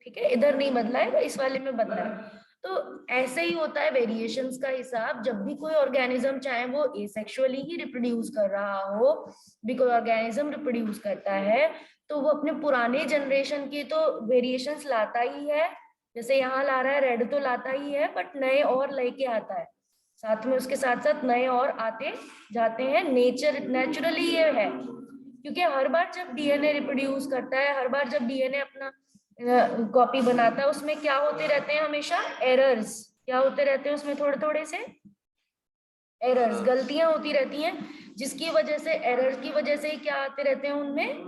ठीक है, इधर नहीं बदला है, तो इस वाले में बदला है। तो ऐसे ही होता है वेरिएशंस का हिसाब। जब भी कोई ऑर्गेनिज्म, चाहे वो एसेक्सुअली ही रिप्रोड्यूस कर रहा हो, भी कोई ऑर्गेनिज्म रिप्रोड्यूस करता है तो वो अपने पुराने जनरेशन की तो वेरिएशंस लाता ही है। जैसे यहाँ ला रहा है रेड, तो लाता ही है, बट नए और लेके आता है साथ में, उसके साथ साथ नए और आते जाते हैं। नेचुरली ये है, क्योंकि हर बार जब डीएनए रिप्रोड्यूस करता है, हर बार जब डीएनए अपना कॉपी बनाता है, उसमें क्या होते रहते हैं? हमेशा एरर्स। क्या होते रहते हैं उसमें? थोड़े थोड़े से एरर्स, गलतियां होती रहती हैं, जिसकी वजह से, एरर्स की वजह से ही क्या आते रहते हैं उनमें?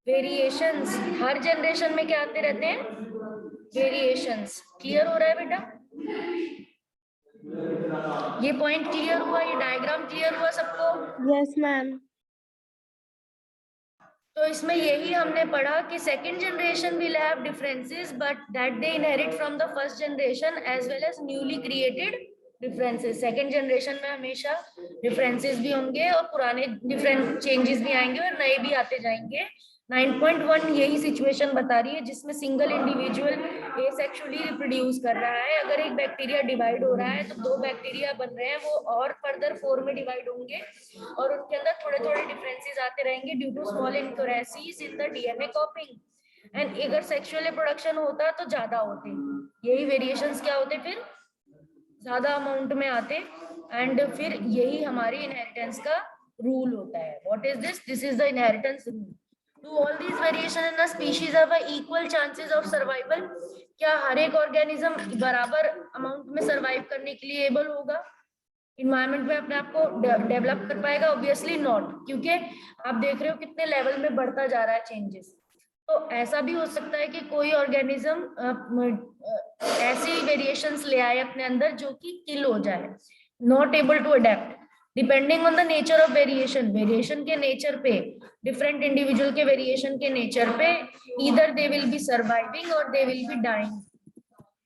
वेरिएशंस। हर जनरेशन में क्या आते रहते हैं? वेरिएशंस। क्लियर हो रहा है बेटा? ये पॉइंट क्लियर हुआ? ये डायग्राम क्लियर हुआ सबको? Yes, ma'am. तो इसमें यही हमने पढ़ा कि second generation will have differences but that they inherit from the first generation as well as newly created differences. Second generation में हमेशा डिफरेंसेस भी होंगे और पुराने डिफरेंट चेंजेस भी आएंगे और नए भी आते जाएंगे। 9.1 यही सिचुएशन बता रही है जिसमें सिंगल इंडिविजुअल एसेक्सुअली रिप्रोड्यूस कर रहा है। अगर एक बैक्टीरिया डिवाइड हो रहा है तो 2 बैक्टीरिया बन रहे हैं, वो और फर्दर 4 में डिवाइड होंगे और उनके अंदर थोड़े थोड़े डिफरेंसेस आते रहेंगे due to small inaccuracies in the DNA copying. And अगर सेक्सुअल रिप्रोडक्शन होता तो ज्यादा होते, यही वेरिएशंस क्या होते? फिर ज्यादा अमाउंट में आते, एंड फिर यही हमारी इनहेरिटेंस का रूल होता है। What is this? This is the inheritance rule. Do all these variation in a species have a equal chances of survival? क्या हर एक ऑर्गेनिज्म बराबर अमाउंट में सरवाइव करने के लिए एबल होगा, इन्वायरमेंट में अपने आप को डेवलप कर पाएगा? ऑब्वियसली नॉट, क्योंकि आप देख रहे हो कितने लेवल में बढ़ता जा रहा है चेंजेस। तो ऐसा भी हो सकता है कि कोई ऑर्गेनिज्म ऐसी वेरिएशंस ले आए अपने अंदर जो कि किल हो जाए, not able to adapt, depending on the nature of variation, variation के नेचर पे, डिफरेंट इंडिविजुअल के वेरिएशन के नेचर पे, either they will be surviving और दे विल बी डाइंग।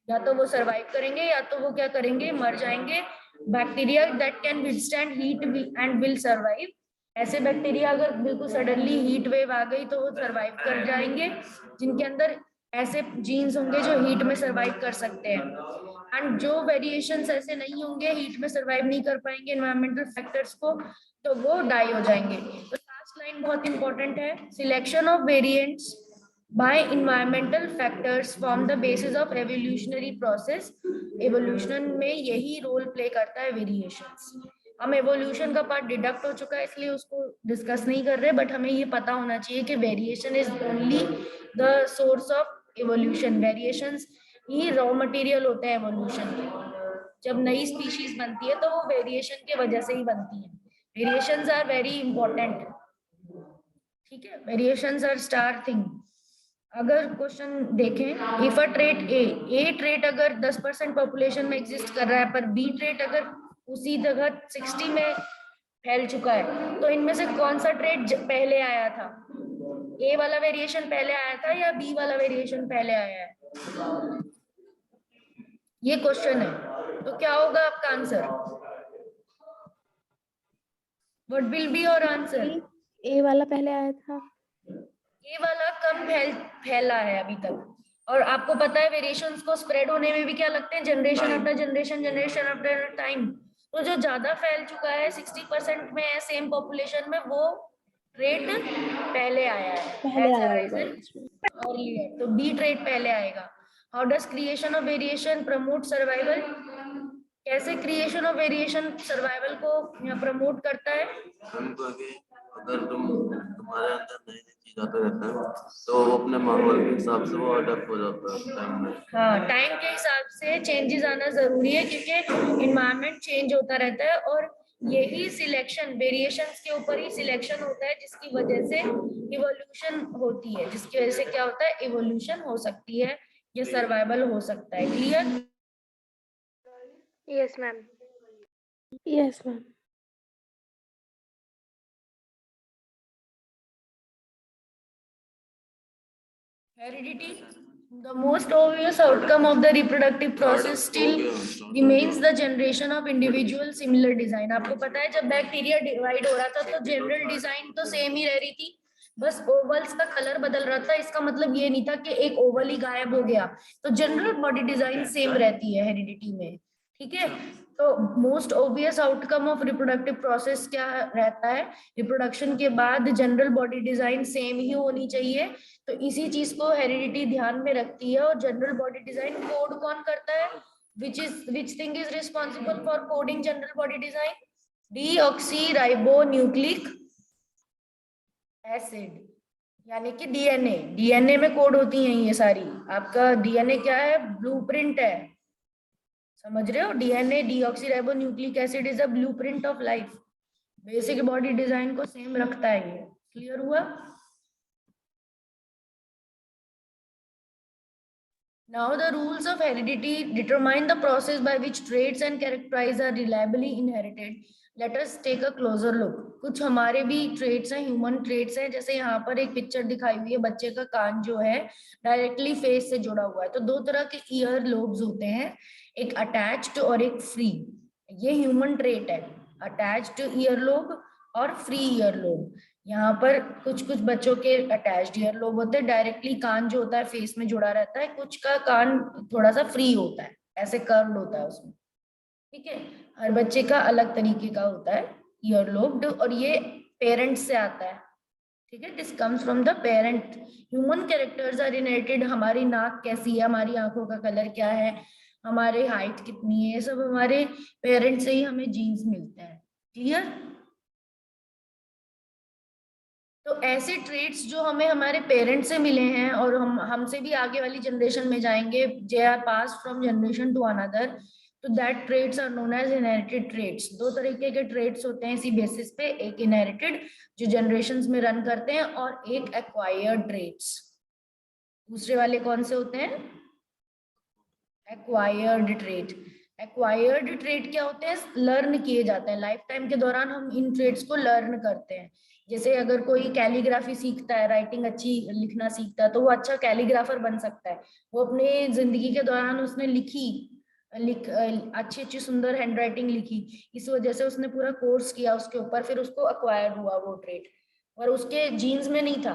या तो वो सर्वाइव करेंगे या तो वो क्या करेंगे, मर जाएंगे। Bacteria that can withstand heat and will survive, ऐसे बैक्टीरिया अगर बिल्कुल सडनली हीट वेव आ गई तो वो सर्वाइव कर जाएंगे, जिनके अंदर ऐसे जीन्स होंगे जो हीट में सर्वाइव कर सकते हैं। एंड जो वेरिएशंस ऐसे नहीं होंगे, हीट में सर्वाइव नहीं कर पाएंगे एनवायरमेंटल फैक्टर्स को, तो वो डाई हो जाएंगे। तो लास्ट लाइन बहुत इंपॉर्टेंट है, selection of variants by environmental factors form the basis of evolutionary process। evolution में यही रोल प्ले करता है वेरिएशंस। हम एवोल्यूशन का पार्ट डिडक्ट हो चुका है इसलिए उसको डिस्कस नहीं कर रहे, बट हमें ये पता होना चाहिए कि variation is only the source of evolution. Variations he raw material होते हैं एवोल्यूशन के। जब नई स्पीशीज बनती है तो वो वेरिएशन की वजह से ही बनती है। वेरिएशंस आर वेरी इंपॉर्टेंट, ठीक है, वेरिएशंस आर स्टार थिंग। अगर क्वेश्चन देखें, if a trait A trait अगर 10% पॉपुलेशन में एग्जिस्ट कर रहा है पर बी ट्रेट अगर उसी जगह 60 में फैल चुका है, तो इनमें से कौन सा ट्रेट पहले आया था? ए वाला वेरिएशन पहले आया था या बी वाला वेरिएशन पहले आया है? ये क्वेश्चन है। तो क्या होगा आपका answer? What will be your answer? A वाला पहले आया था। ये वाला कम फैला है अभी तक, और आपको पता है वेरिएशंस को स्प्रेड होने में भी क्या लगते हैं, generation after generation, generation after time. तो जो ज्यादा फैल चुका है 60% में है सेम पॉपुलेशन में, वो ट्रेट पहले आया है, तो बी ट्रेट पहले आएगा। How does creation of variation promote survival? कैसे क्रिएशन ऑफ वेरिएशन सर्वाइवल को प्रमोट करता है? अगर तुम्हारे अंदर नई नई चीज आते रहता है तो वो अपने माहौल के हिसाब से वो अडेप्ट हो जाता है टाइम में। हाँ, टाइम के हिसाब से चेंजेस आना जरूरी है, क्योंकि इन्वायरमेंट चेंज होता रहता है, और यही सिलेक्शन, वेरिएशंस के ऊपर ही सिलेक्शन होता है, जिसकी वजह से इवोल्यूशन होती है, जिसकी वजह से क्या होता है, इवोल्यूशन हो सकती है, ये सर्वाइवल हो सकता है। Clear? Yes ma'am. Yes ma'am. Heredity, the most obvious outcome of the reproductive process still remains the generation of individual similar design। आपको पता है जब बैक्टीरिया डिवाइड हो रहा था तो जनरल डिजाइन तो सेम ही रह रही थी, बस ओवल्स का कलर बदल रहा था। इसका मतलब ये नहीं था कि एक ओवल ही गायब हो गया, तो जनरल बॉडी डिजाइन सेम रहती है हेरिडिटी में, ठीक है। तो most obvious outcome of reproductive process क्या रहता है, रिप्रोडक्शन के बाद जनरल बॉडी डिजाइन सेम ही होनी चाहिए। तो इसी चीज को हेरिडिटी ध्यान में रखती है। और जनरल बॉडी डिजाइन कोड कौन करता है? Which thing is responsible for coding general body design? Deoxyribonucleic acid, यानी कि डीएनए। डीएनए में कोड होती हैं ये सारी। आपका डीएनए क्या है? ब्लूप्रिंट है, समझ रहे हो? DNA, deoxyribonucleic acid is a blueprint of life. Basic body design को सेम रखता है ये। क्लियर हुआ? Now the rules of heredity determine the process by which traits and characteristics are reliably inherited. Let us take a closer look. कुछ हमारे भी traits हैं, human traits हैं। जैसे यहाँ पर एक पिक्चर दिखाई हुई है, बच्चे का कान जो है डायरेक्टली फेस से जुड़ा हुआ है। तो दो तरह के ईयर लोब्स होते हैं, एक अटैच्ड और एक फ्री। ये ह्यूमन ट्रेट है, अटैच्ड ईयर लोब और फ्री ईयर लोब। यहाँ पर कुछ कुछ बच्चों के अटैच्ड ईयर लोब होते हैं, डायरेक्टली कान जो होता है फेस में जुड़ा रहता है। कुछ का कान थोड़ा सा फ्री होता है, ऐसे कर्व्ड होता है उसमें, ठीक है। हर बच्चे का अलग तरीके का होता है ईयर लोब, और ये पेरेंट्स से आता है, ठीक है। This comes from the parent. Human characters are inherited. हमारी नाक कैसी है, हमारी आंखों का कलर क्या है, हमारे हाइट कितनी है, ये सब हमारे पेरेंट्स से ही हमें जीन्स मिलते हैं। क्लियर? तो ऐसे ट्रेट्स जो हमें हमारे पेरेंट्स से मिले हैं और हम हमसे भी आगे वाली जनरेशन में जाएंगे, they are pass from generation to another, तो that traits are known as inherited traits. दो तरीके के ट्रेट्स होते हैं इसी बेसिस पे, एक इनहेरिटेड जो जनरेशंस में रन करते हैं और एक एक्वायर्ड ट्रेट्स। दूसरे वाले कौन से होते हैं? Acquired trait. एक्वायर्ड ट्रेट क्या होते हैं? लर्न किए जाते हैं, लाइफ टाइम के दौरान हम इन ट्रेट्स को लर्न करते हैं। जैसे अगर कोई कैलीग्राफी सीखता है, राइटिंग अच्छी लिखना सीखता है, तो वो अच्छा कैलीग्राफर बन सकता है। वो अपने जिंदगी के दौरान उसने अच्छी अच्छी सुंदर हैंडराइटिंग लिखी, इस वजह से उसने पूरा कोर्स किया उसके ऊपर, फिर उसको अक्वायर हुआ वो ट्रेट, और उसके जीन्स में नहीं था,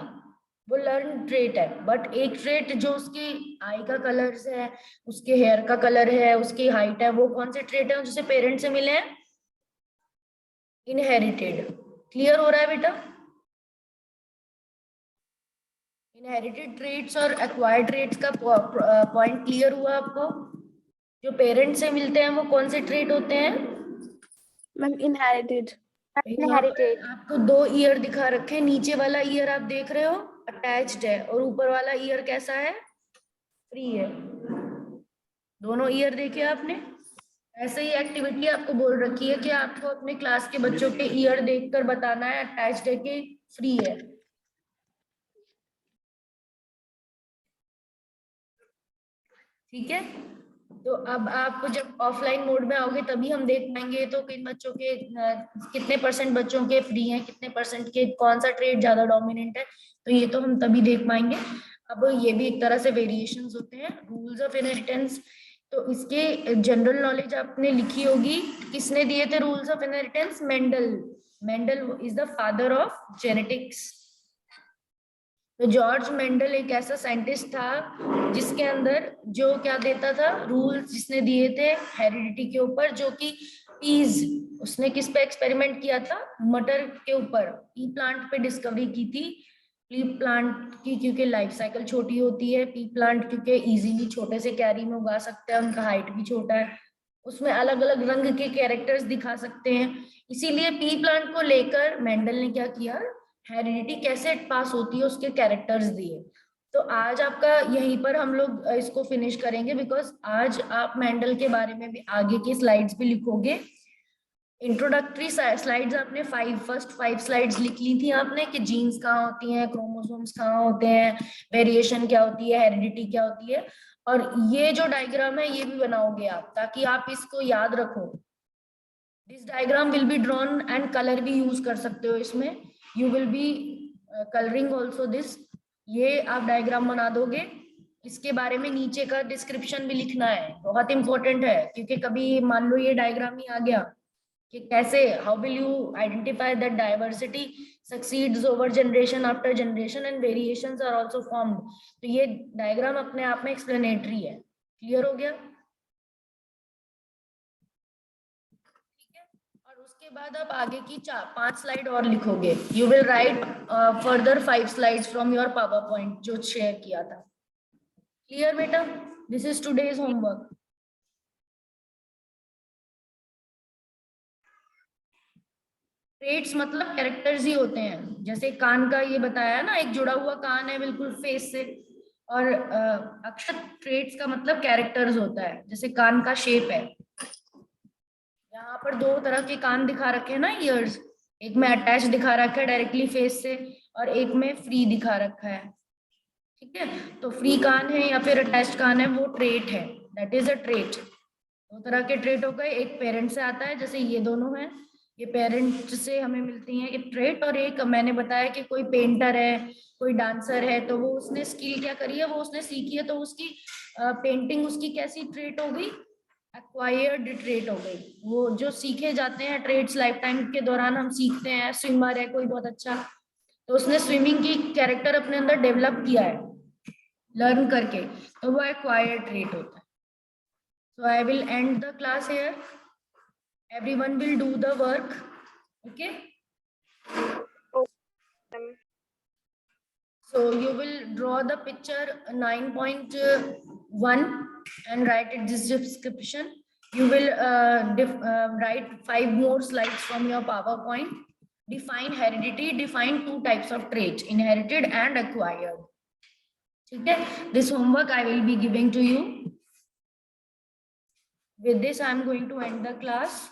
वो लर्न ट्रेट है। बट एक ट्रेट जो उसकी आई का कलर है, उसके हेयर का कलर है, उसकी हाइट है, वो कौन से ट्रेट है जिसे पेरेंट्स से मिले हैं? इनहेरिटेड। क्लियर हो रहा है बेटा? इनहेरिटेड ट्रेट्स और एक्वायर्ड ट्रेट्स का पॉइंट क्लियर हुआ आपको? जो पेरेंट्स से मिलते हैं वो कौन से ट्रेट होते हैं? Ma'am inherited. यहाँ पर आपको दो ईयर दिखा रखे हैं, नीचे वाला ईयर आप देख रहे हो अटैच्ड है, और ऊपर वाला ईयर कैसा है? फ्री है। दोनों ईयर देखे आपने? ऐसे ही एक्टिविटी आपको बोल रखी है कि आपको अपने क्लास के बच्चों के ईयर देखकर बताना है अटैच्ड है कि फ्री है। ठीक है, तो अब आप जब ऑफलाइन मोड में आओगे तभी हम देख पाएंगे तो किन बच्चों के कितने परसेंट बच्चों के फ्री हैं, कितने परसेंट के कौन सा ट्रेड ज्यादा डोमिनेंट है, तो ये तो हम तभी देख पाएंगे। अब ये भी एक तरह से वेरिएशंस होते हैं। रूल्स ऑफ इनहेरिटेंस, तो इसके जनरल नॉलेज आपने लिखी होगी। किसने दिए थे rules of inheritance? Mendel. Mendel is the father of genetics. तो जॉर्ज मेंडल एक ऐसा साइंटिस्ट था जिसके अंदर जो क्या देता था, रूल्स जिसने दिए थे हेरिडिटी के ऊपर, जो कि पीज, उसने किस पे एक्सपेरिमेंट किया था? मटर के ऊपर, पी प्लांट पे डिस्कवरी की थी। पी प्लांट की क्योंकि लाइफ साइकिल छोटी होती है, पी प्लांट क्योंकि इजीली छोटे से कैरी में उगा सकते हैं, उनका हाइट भी छोटा है, उसमें अलग अलग रंग के कैरेक्टर्स दिखा सकते हैं, इसीलिए पी प्लांट को लेकर मेंडल ने क्या किया, हेरिडिटी कैसे पास होती है उसके कैरेक्टर्स दिए। तो आज आपका यहीं पर हम लोग इसको फिनिश करेंगे, बिकॉज आज आप मेंडल के बारे में भी आगे की स्लाइड्स भी लिखोगे। इंट्रोडक्टरी स्लाइड्स आपने फर्स्ट 5 स्लाइड्स लिख ली थी आपने, कि जीन्स कहाँ होती हैं, क्रोमोसोम्स कहाँ होते हैं, वेरिएशन क्या होती है, हेरिडिटी क्या होती है, और ये जो डायग्राम है ये भी बनाओगे आप, ताकि आप इसको याद रखो। This diagram will be drawn and colour भी यूज कर सकते हो इसमें, you will be colouring also this. ये आप डायग्राम बना दोगे, इसके बारे में नीचे का डिस्क्रिप्शन भी लिखना है, बहुत इंपॉर्टेंट है, क्योंकि कभी मान लो ये डायग्राम ही आ गया कि कैसे, how will you identify that diversity succeeds over generation after generation and variations are also formed. तो ये डायग्राम अपने आप में एक्सप्लेनेटरी है। क्लियर हो गया? उसके बाद आप आगे की 5 स्लाइड और लिखोगे। You will write further 5 slides from your power point जो शेयर किया था। क्लियर बेटा? This is today's homework. Traits मतलब कैरेक्टर्स ही होते हैं, जैसे कान का ये बताया ना, एक जुड़ा हुआ कान है बिल्कुल फेस से, और अक्षर ट्रेट्स का मतलब कैरेक्टर्स होता है, जैसे कान का शेप है। यहाँ पर 2 तरह के कान दिखा रखे हैं ना, ईयर्स, एक में अटैच दिखा रखा है डायरेक्टली फेस से, और एक में फ्री दिखा रखा है। ठीक है, तो फ्री कान है या फिर अटैच्ड कान है, वो ट्रेट है, दैट इज अ ट्रेट। 2 तरह के ट्रेट हो गए, एक पेरेंट से आता है, जैसे ये दोनों हैं, ये पेरेंट से हमें मिलती हैं ये ट्रेट, और एक मैंने बताया कि कोई पेंटर है, कोई डांसर है, तो वो उसने स्किल क्या करी है, वो उसने सीखी है, तो उसकी पेंटिंग उसकी कैसी ट्रेट हो गई, एक्वायर्ड ट्रेट हो गई। वो जो सीखे जाते हैं ट्रेड्स लाइफ टाइम के दौरान हम सीखते हैं, स्विमर है कोई बहुत अच्छा, तो उसने स्विमिंग की कैरेक्टर अपने अंदर डेवलप किया है लर्न करके, तो वो एक्वायर्ड ट्रेट होता है। So I will end the class here. Everyone will do the work. Okay. So you will draw the picture 9.1 and write it this description. You will write 5 more slides from your PowerPoint. define heredity, define two types of traits, inherited and acquired. ठीक है, this homework I will be giving to you. With this I am going to end the class.